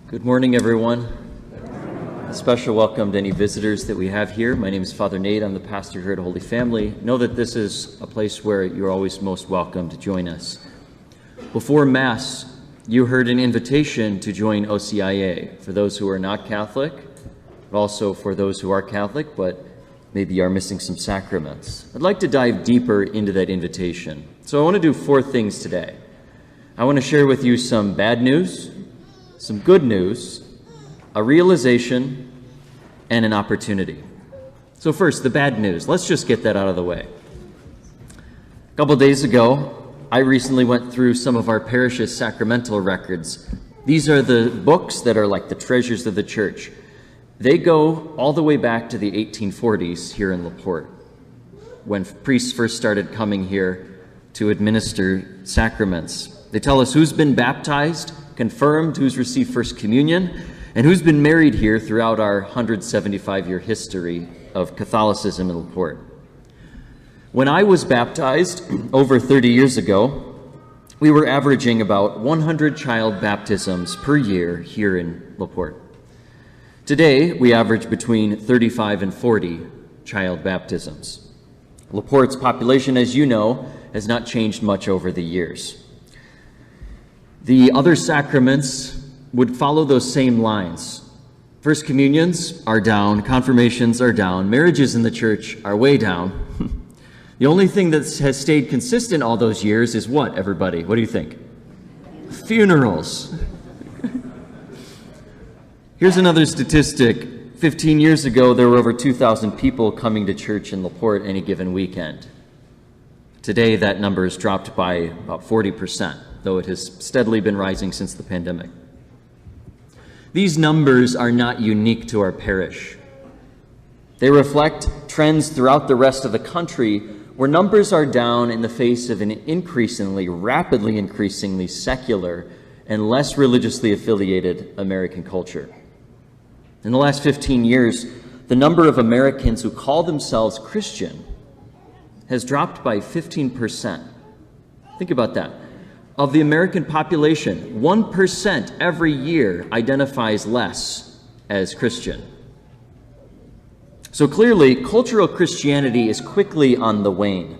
Good morning, everyone. A special welcome to any visitors that we have here. My name is Father Nate. I'm the pastor here at Holy Family. Know that this is a place where you're always most welcome to join us. Before Mass, you heard an invitation to join OCIA for those who are not Catholic, but also for those who are Catholic, but maybe are missing some sacraments. I'd like to dive deeper into that invitation. So I want to do 4 things today. I want to share with you some bad news, some good news, a realization, and an opportunity. So first, the bad news. Let's just get that out of the way. A couple days ago, I recently went through some of our parish's sacramental records. These are the books that are like the treasures of the church. They go all the way back to the 1840s here in LaPorte, when priests first started coming here to administer sacraments. They tell us who's been baptized, confirmed, who's received First Communion, and who's been married here throughout our 175-year history of Catholicism in LaPorte. When I was baptized over 30 years ago, we were averaging about 100 child baptisms per year here in LaPorte. Today, we average between 35 and 40 child baptisms. LaPorte's population, as you know, has not changed much over the years. The other sacraments would follow those same lines. First communions are down, confirmations are down, marriages in the church are way down. The only thing that has stayed consistent all those years is what, everybody? What do you think? Funerals. Here's another statistic. 15 years ago, there were over 2,000 people coming to church in LaPorte any given weekend. Today, that number has dropped by about 40%. Though it has steadily been rising since the pandemic. These numbers are not unique to our parish. They reflect trends throughout the rest of the country where numbers are down in the face of an rapidly increasingly secular and less religiously affiliated American culture. In the last 15 years, the number of Americans who call themselves Christian has dropped by 15%. Think about that. Of the American population, 1% every year identifies less as Christian. So clearly, cultural Christianity is quickly on the wane.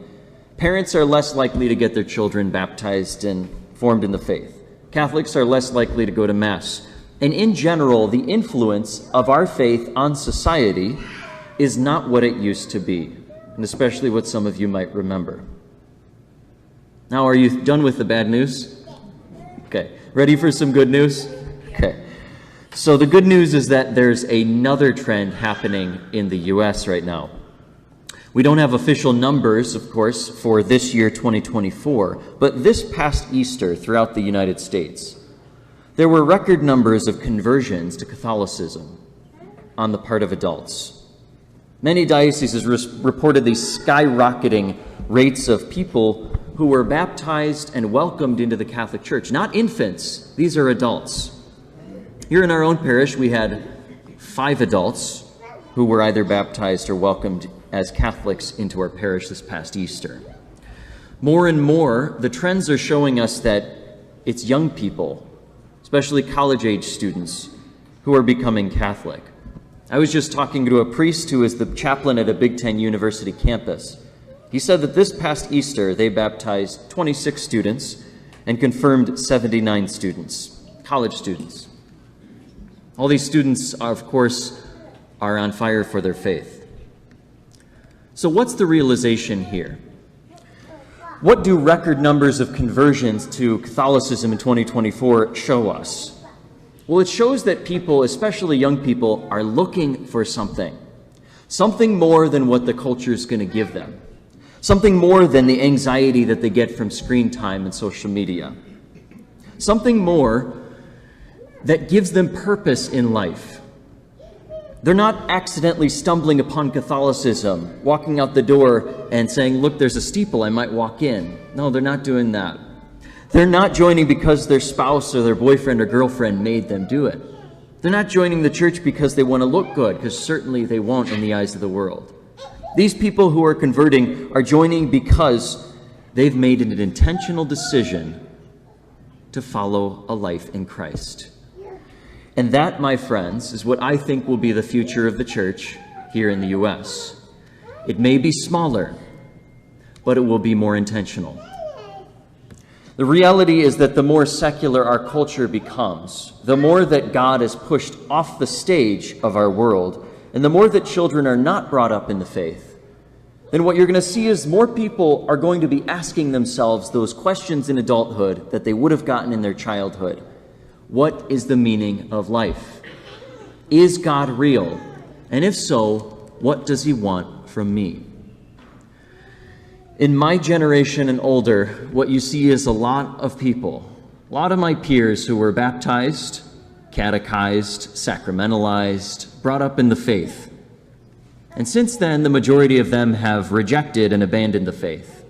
Parents are less likely to get their children baptized and formed in the faith. Catholics are less likely to go to Mass. And in general, the influence of our faith on society is not what it used to be, and especially what some of you might remember. Now, are you done with the bad news? Okay. Ready for some good news? Okay. So the good news is that there's another trend happening in the U.S. right now. We don't have official numbers, of course, for this year, 2024, but this past Easter throughout the United States, there were record numbers of conversions to Catholicism on the part of adults. Many dioceses reported these skyrocketing rates of people who were baptized and welcomed into the Catholic Church. Not infants, these are adults. Here in our own parish, we had 5 adults who were either baptized or welcomed as Catholics into our parish this past Easter. More and more, the trends are showing us that it's young people, especially college-age students, who are becoming Catholic. I was just talking to a priest who is the chaplain at a Big Ten University campus. He said that this past Easter, they baptized 26 students and confirmed 79 students, college students. All these students, of course, are on fire for their faith. So what's the realization here? What do record numbers of conversions to Catholicism in 2024 show us? Well, it shows that people, especially young people, are looking for something more than what the culture is going to give them. Something more than the anxiety that they get from screen time and social media. Something more that gives them purpose in life. They're not accidentally stumbling upon Catholicism, walking out the door and saying, look, there's a steeple, I might walk in. No, they're not doing that. They're not joining because their spouse or their boyfriend or girlfriend made them do it. They're not joining the church because they want to look good, because certainly they won't in the eyes of the world. These people who are converting are joining because they've made an intentional decision to follow a life in Christ. And that, my friends, is what I think will be the future of the church here in the U.S. It may be smaller, but it will be more intentional. The reality is that the more secular our culture becomes, the more that God is pushed off the stage of our world, and the more that children are not brought up in the faith, then what you're going to see is more people are going to be asking themselves those questions in adulthood that they would have gotten in their childhood. What is the meaning of life? Is God real? And if so, what does he want from me? In my generation and older, what you see is a lot of people, a lot of my peers who were baptized, catechized, sacramentalized, brought up in the faith. And since then, the majority of them have rejected and abandoned the faith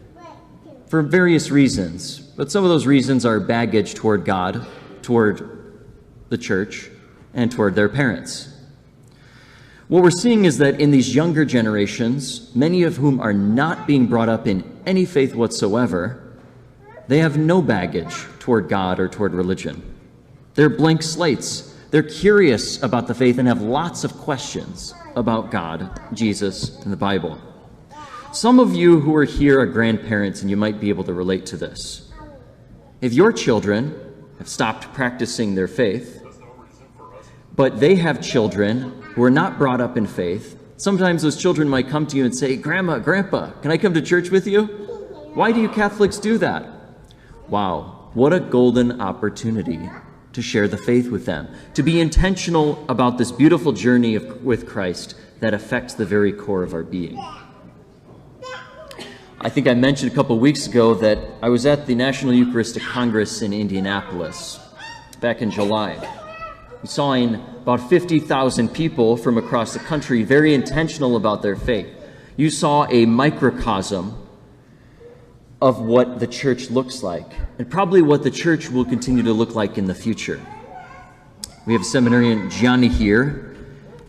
for various reasons. But some of those reasons are baggage toward God, toward the church, and toward their parents. What we're seeing is that in these younger generations, many of whom are not being brought up in any faith whatsoever, they have no baggage toward God or toward religion. They're blank slates. They're curious about the faith and have lots of questions about God, Jesus, and the Bible. Some of you who are here are grandparents, and you might be able to relate to this. If your children have stopped practicing their faith, but they have children who are not brought up in faith, sometimes those children might come to you and say, "Grandma, Grandpa, can I come to church with you? Why do you Catholics do that?" Wow, what a golden opportunity to share the faith with them, to be intentional about this beautiful journey with Christ that affects the very core of our being. I think I mentioned a couple of weeks ago that I was at the National Eucharistic Congress in Indianapolis back in July. We saw in about 50,000 people from across the country very intentional about their faith. You saw a microcosm of what the church looks like, and probably what the church will continue to look like in the future. We have seminarian Gianni here,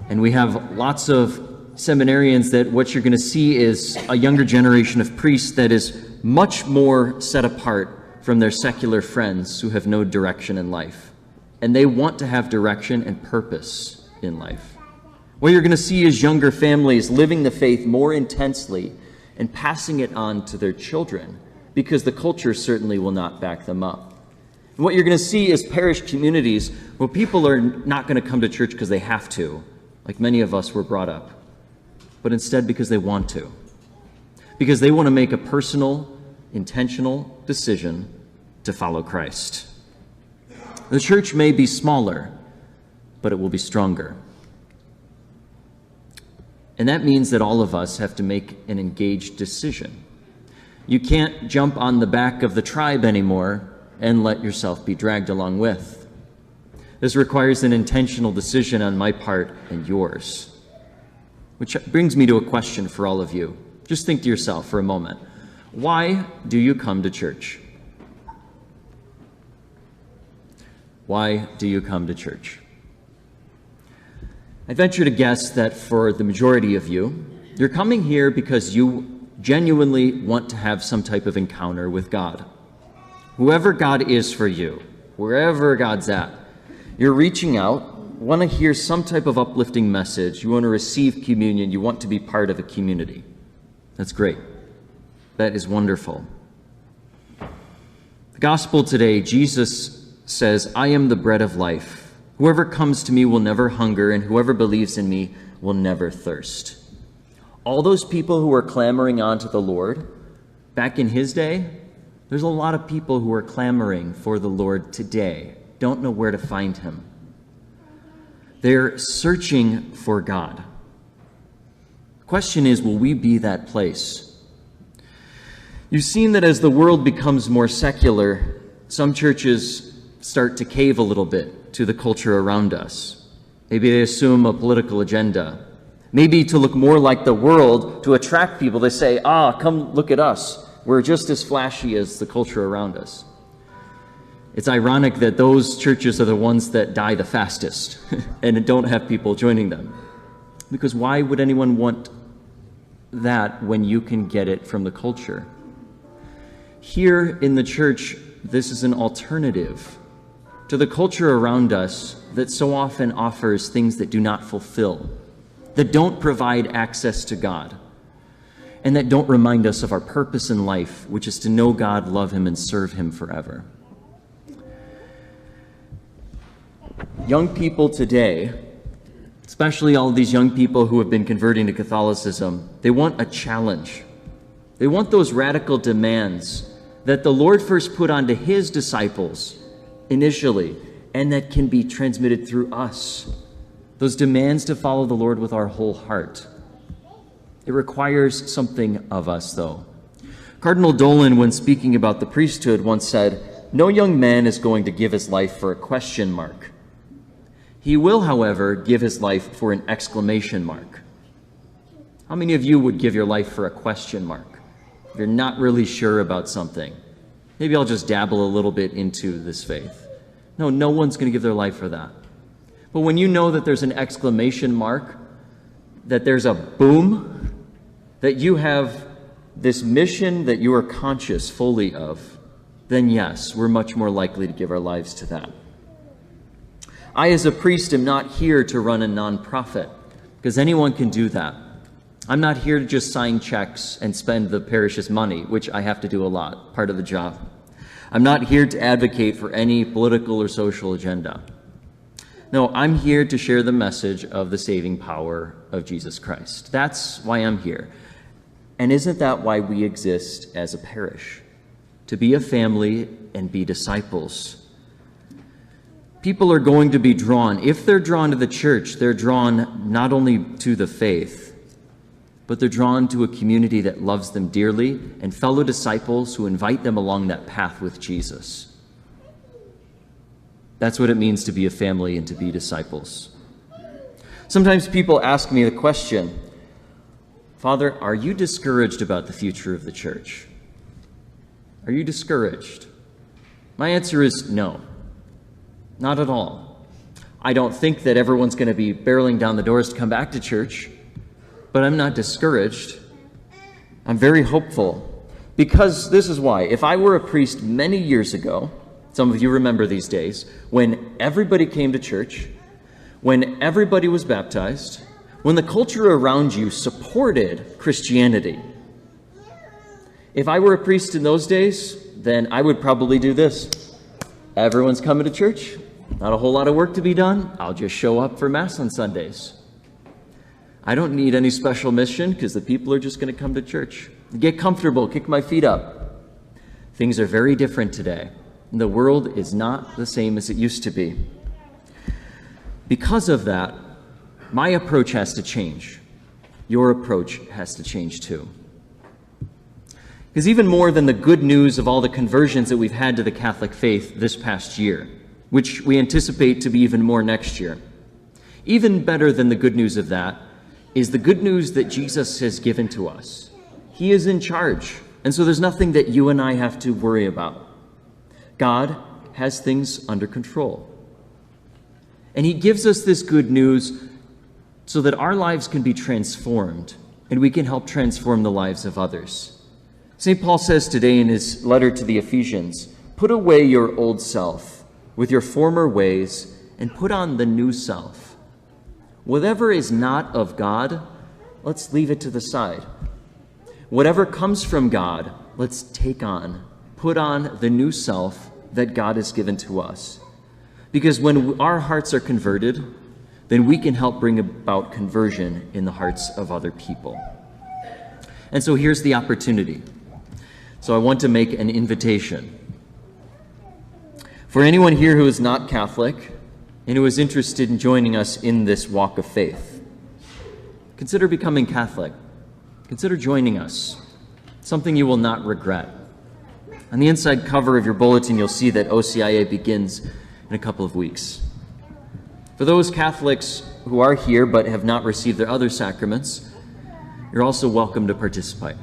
and we have lots of seminarians that what you're going to see is a younger generation of priests that is much more set apart from their secular friends who have no direction in life. And they want to have direction and purpose in life. What you're going to see is younger families living the faith more intensely and passing it on to their children, because the culture certainly will not back them up. And what you're going to see is parish communities where people are not going to come to church because they have to, like many of us were brought up, but instead because they want to. Because they want to make a personal, intentional decision to follow Christ. The church may be smaller, but it will be stronger. And that means that all of us have to make an engaged decision. You can't jump on the back of the tribe anymore and let yourself be dragged along with. This requires an intentional decision on my part and yours. Which brings me to a question for all of you. Just think to yourself for a moment. Why do you come to church? Why do you come to church? I venture to guess that for the majority of you, you're coming here because you genuinely want to have some type of encounter with God. Whoever God is for you, wherever God's at, you're reaching out, want to hear some type of uplifting message, you want to receive communion, you want to be part of a community. That's great. That is wonderful. The gospel today, Jesus says, "I am the bread of life. Whoever comes to me will never hunger, and whoever believes in me will never thirst." All those people who are clamoring on to the Lord, back in his day, there's a lot of people who are clamoring for the Lord today, don't know where to find him. They're searching for God. The question is, will we be that place? You've seen that as the world becomes more secular, some churches start to cave a little bit to the culture around us. Maybe they assume a political agenda. Maybe to look more like the world, to attract people, they say, come look at us. We're just as flashy as the culture around us. It's ironic that those churches are the ones that die the fastest and don't have people joining them. Because why would anyone want that when you can get it from the culture? Here in the church, this is an alternative. to the culture around us that so often offers things that do not fulfill, that don't provide access to God, and that don't remind us of our purpose in life, which is to know God, love Him, and serve Him forever. Young people today, especially all these young people who have been converting to Catholicism, they want a challenge. They want those radical demands that the Lord first put onto His disciples initially, and that can be transmitted through us. Those demands to follow the Lord with our whole heart. It requires something of us, though. Cardinal Dolan, when speaking about the priesthood, once said, "No young man is going to give his life for a question mark. He will, however, give his life for an exclamation mark." How many of you would give your life for a question mark? If you're not really sure about something, maybe I'll just dabble a little bit into this faith. No one's going to give their life for that. But when you know that there's an exclamation mark, that there's a boom, that you have this mission that you are conscious fully of, then yes, we're much more likely to give our lives to that. I, as a priest, am not here to run a nonprofit, because anyone can do that. I'm not here to just sign checks and spend the parish's money, which I have to do a lot, part of the job. I'm not here to advocate for any political or social agenda. No, I'm here to share the message of the saving power of Jesus Christ. That's why I'm here. And isn't that why we exist as a parish? To be a family and be disciples. People are going to be drawn. If they're drawn to the church, they're drawn not only to the faith, but they're drawn to a community that loves them dearly and fellow disciples who invite them along that path with Jesus. That's what it means to be a family and to be disciples. Sometimes people ask me the question, "Father, are you discouraged about the future of the church? Are you discouraged?" My answer is no, not at all. I don't think that everyone's going to be barreling down the doors to come back to church, but I'm not discouraged. I'm very hopeful, because this is why. If I were a priest many years ago, some of you remember these days, when everybody came to church, when everybody was baptized, when the culture around you supported Christianity. If I were a priest in those days, then I would probably do this. Everyone's coming to church, not a whole lot of work to be done. I'll just show up for Mass on Sundays. I don't need any special mission because the people are just going to come to church. Get comfortable, kick my feet up. Things are very different today. The world is not the same as it used to be. Because of that, my approach has to change. Your approach has to change too. Because even more than the good news of all the conversions that we've had to the Catholic faith this past year, which we anticipate to be even more next year, even better than the good news of that is the good news that Jesus has given to us. He is in charge, and so there's nothing that you and I have to worry about. God has things under control. And He gives us this good news so that our lives can be transformed and we can help transform the lives of others. St. Paul says today in his letter to the Ephesians, "Put away your old self with your former ways and put on the new self. Whatever is not of God, let's leave it to the side. Whatever comes from God, let's take on, put on the new self that God has given to us." Because when our hearts are converted, then we can help bring about conversion in the hearts of other people. And so here's the opportunity. So I want to make an invitation. For anyone here who is not Catholic and who is interested in joining us in this walk of faith, consider becoming Catholic. Consider joining us. Something you will not regret. On the inside cover of your bulletin, you'll see that OCIA begins in a couple of weeks. For those Catholics who are here but have not received their other sacraments, you're also welcome to participate.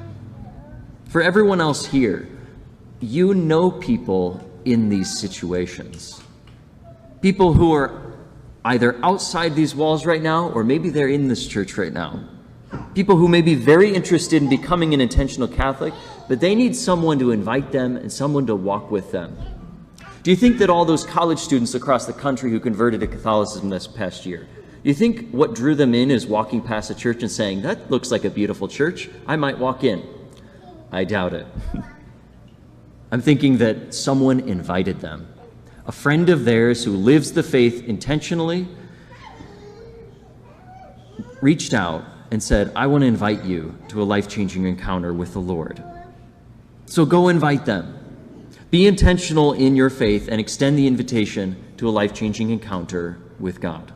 For everyone else here, you know people in these situations. People who are either outside these walls right now, or maybe they're in this church right now. People who may be very interested in becoming an intentional Catholic, but they need someone to invite them and someone to walk with them. Do you think that all those college students across the country who converted to Catholicism this past year, do you think what drew them in is walking past a church and saying, that looks like a beautiful church, I might walk in? I doubt it. I'm thinking that someone invited them. A friend of theirs who lives the faith intentionally reached out and said, I want to invite you to a life-changing encounter with the Lord. So go invite them. Be intentional in your faith and extend the invitation to a life-changing encounter with God.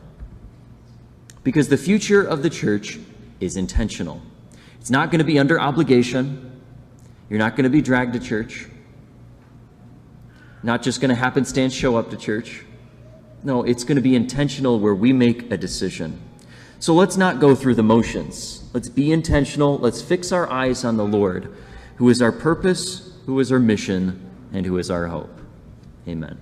Because the future of the church is intentional. It's not going to be under obligation. You're not going to be dragged to church. Not just going to happenstance show up to church. No, it's going to be intentional where we make a decision. So let's not go through the motions. Let's be intentional. Let's fix our eyes on the Lord, who is our purpose, who is our mission, and who is our hope. Amen.